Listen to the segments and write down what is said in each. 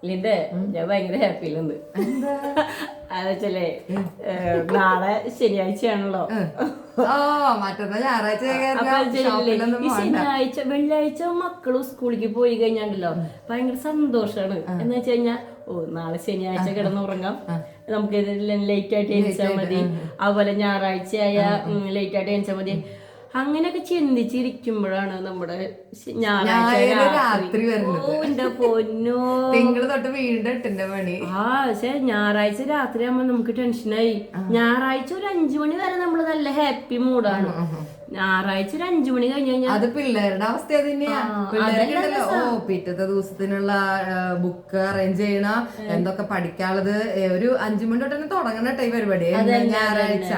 ലിന്റെ ഞാൻ ഭയങ്കര ഹാപ്പിയിലുണ്ട്. അതെച്ചല്ലേ നാളെ ശനിയാഴ്ചയാണല്ലോ. ഈ ശനിയാഴ്ച വെള്ളിയാഴ്ച മക്കളും സ്കൂളിലേക്ക് പോയി കഴിഞ്ഞാണ്ടല്ലോ ഭയങ്കര സന്തോഷാണ്. എന്ന് വെച്ച് കഴിഞ്ഞാ നാളെ ശനിയാഴ്ച കിടന്നുറങ്ങാം, നമുക്ക് ലേറ്റ് ആയിട്ട് എണീച്ചാൽ മതി. അതുപോലെ ഞായറാഴ്ച ആയ ലേറ്റ് ആയിട്ട് എണീച്ചാൽ മതി. അങ്ങനെയൊക്കെ ചിന്തിച്ചിരിക്കുമ്പോഴാണ് നമ്മുടെ ഞായറാഴ്ച രാത്രി എന്റെ പൊന്നോ തിങ്കള് തൊട്ട് വീണ്ടും 8 മണി. പക്ഷെ ഞായറാഴ്ച രാത്രി ആകുമ്പോ നമുക്ക് ടെൻഷനായി. ഞായറാഴ്ച ഒരു 5 മണി വരെ നമ്മള് നല്ല ഹാപ്പി മൂഡാണ്. ഞായറാഴ്ച ഒരു 5 മണി കഴിഞ്ഞ് കഴിഞ്ഞാൽ അത് പിള്ളേരുടെ അവസ്ഥ തന്നെയാ. പിള്ളേരുണ്ടല്ലോ പിറ്റത്തെ ദിവസത്തിനുള്ള ബുക്ക് അറേഞ്ച് ചെയ്യണ, എന്തൊക്കെ പഠിക്കാനുള്ളത്. ഒരു 5 മണി തൊട്ട് തന്നെ തുടങ്ങണ ടൈം പരിപാടി ഞായറാഴ്ച.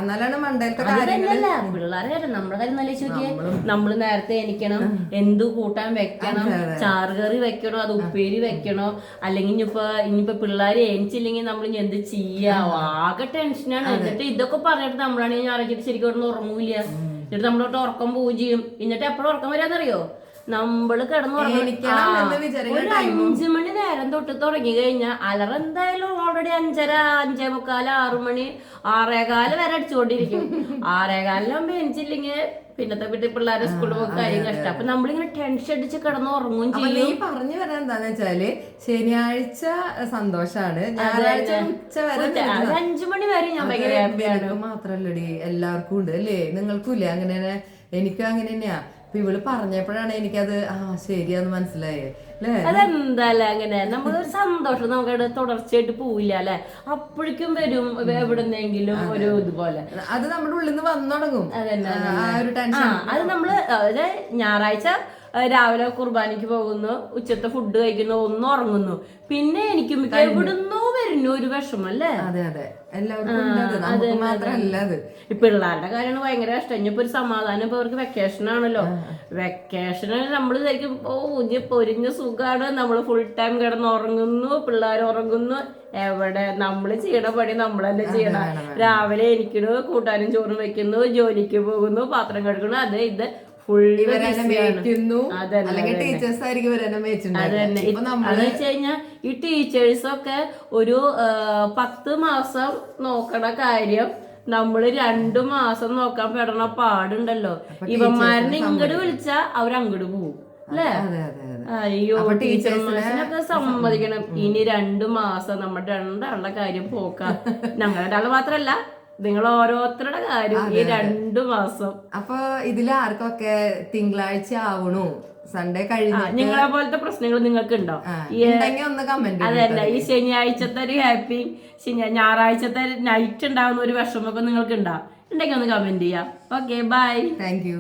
എന്നാലാണ് മണ്ടയിലത്തെ കാര്യങ്ങളല്ല പിള്ളേരെ നമ്മുടെ കാര്യം നല്ല ചോദിക്കേ. നമ്മള് നേരത്തെ എണീക്കണം, എന്തു കൂട്ടാൻ വെക്കണം, ചാറുകറി വെക്കണോ, അത് ഉപ്പേരി വെക്കണോ, അല്ലെങ്കിൽ ഇനിയിപ്പോ പിള്ളേര് എണിച്ചില്ലെങ്കിൽ നമ്മൾ എന്ത് ചെയ്യാ, ആകെ ടെൻഷനാണ്. എന്നിട്ട് ഇതൊക്കെ പറഞ്ഞിട്ട് നമ്മളാണെങ്കിൽ ഞായറാഴ്ച ശരിക്കും ഉറങ്ങൂല. എന്നിട്ട് നമ്മളോട്ട് ഉറക്കം പോവുകയും ചെയ്യും. എന്നിട്ട് എപ്പോഴും ഉറക്കം വരാന്നറിയോ, നമ്മള് കിടന്നുറങ്ങണം ഒരു 5 മണി നേരം തൊട്ട് തുടങ്ങി കഴിഞ്ഞാൽ അലറ എന്തായാലും ഓൾറെഡി 5:30, 5:45, 6 മണി 6:15 വരെ അടിച്ചുകൊണ്ടിരിക്കും. 6:15 എണിച്ചില്ലെങ്കിൽ പിന്നത്തെ വീട്ടിൽ പിള്ളേരെ സ്കൂളിൽ പോയി കാര്യം കഷ്ടം. അപ്പൊ നമ്മളിങ്ങനെ ടെൻഷൻ അടിച്ച് കിടന്ന് ഉറങ്ങും ചെയ്യും. നീ പറഞ്ഞു വരാൻ എന്താന്ന് വെച്ചാല് ശനിയാഴ്ച സന്തോഷാണ്, ഞായറാഴ്ച ഉച്ച വരെ 5 മണി വരെ ഞാൻ ഭയങ്കര ഹാപ്പിയാണ്. മാത്രല്ലടി എല്ലാവർക്കും ഉണ്ട് അല്ലേ, നിങ്ങൾക്കും ഇല്ലേ അങ്ങനെ? എനിക്കും അങ്ങനെ തന്നെയാ. അപ്പൊ ഇവള് പറഞ്ഞപ്പോഴാണ് എനിക്കത് ശരിയാന്ന് മനസ്സിലായേ. അതെന്താല്ലേ അങ്ങനെ നമ്മളൊരു സന്തോഷം നമുക്ക് തുടർച്ചയായിട്ട് പോവില്ല അല്ലെ, അപ്പോഴേക്കും വരും എവിടെന്നെങ്കിലും ഒരു ഇതുപോലെ. അത് നമ്മുടെ ഉള്ളിൽ നിന്ന് വന്നു തുടങ്ങും. അത് നമ്മള് ഞായറാഴ്ച രാവിലെ കുർബാനയ്ക്ക് പോകുന്നു, ഉച്ചത്തെ ഫുഡ് കഴിക്കുന്നു, ഒന്ന് ഉറങ്ങുന്നു, പിന്നെ എനിക്കും എവിടുന്നോ വരുന്നു ഒരു വിഷമം അല്ലേ. ഈ പിള്ളേരുടെ കാര്യമാണ് ഭയങ്കര കഷ്ടം. ഇനിയിപ്പോ ഒരു സമാധാനം, ഇപ്പൊ അവർക്ക് വെക്കേഷൻ ആണല്ലോ. വെക്കേഷന് നമ്മള് ശരിക്കും ഇനി പൊരിഞ്ഞ സുഖാണ്, നമ്മള് ഫുൾ ടൈം കിടന്ന് ഉറങ്ങുന്നു, പിള്ളേർ ഉറങ്ങുന്നു. എവിടെ നമ്മള് ചെയ്യണ പണി നമ്മളല്ലേ ചെയ്യണം. രാവിലെ എനിക്കണു, കൂട്ടാനും ചോറും വെക്കുന്നു, ജോലിക്ക് പോകുന്നു, പാത്രം കഴുകണു, അത് ഇത് ഈ ടീച്ചേഴ്സൊക്കെ ഒരു 10 മാസം നോക്കണ കാര്യം നമ്മള് 2 മാസം നോക്കാൻ പെടണ പാടുണ്ടല്ലോ. ഇവന്മാരനെ ഇങ്ങോട്ട് വിളിച്ചാ അവരങ്ങോട്ട് പോവും അല്ലേ. അയ്യോ, ടീച്ചർമാരൊക്കെ സമ്മതിക്കണം. ഇനി 2 മാസം നമ്മുടെ രണ്ടാളുടെ കാര്യം പോക്കാം. ഞങ്ങളുടെ രണ്ടാള് മാത്രല്ല, നിങ്ങൾ ഓരോരുത്തരുടെ കാര്യം ഈ 2 മാസം. അപ്പൊ ഇതിൽ ആർക്കൊക്കെ തിങ്കളാഴ്ച ആവണു, സൺഡേ കഴിഞ്ഞ നിങ്ങളെ പോലത്തെ പ്രശ്നങ്ങൾ നിങ്ങൾക്ക് ഉണ്ടോ? അതല്ല, ഈ ശനിയാഴ്ചത്തെ ഒരു ഹാപ്പി, ഞായറാഴ്ചത്തെ നൈറ്റ് ഉണ്ടാകുന്ന ഒരു വിഷമൊക്കെ നിങ്ങൾക്ക് ഉണ്ടെങ്കിൽ ഒന്ന് കമന്റ് ചെയ്യാം. Okay, bye. Thank U.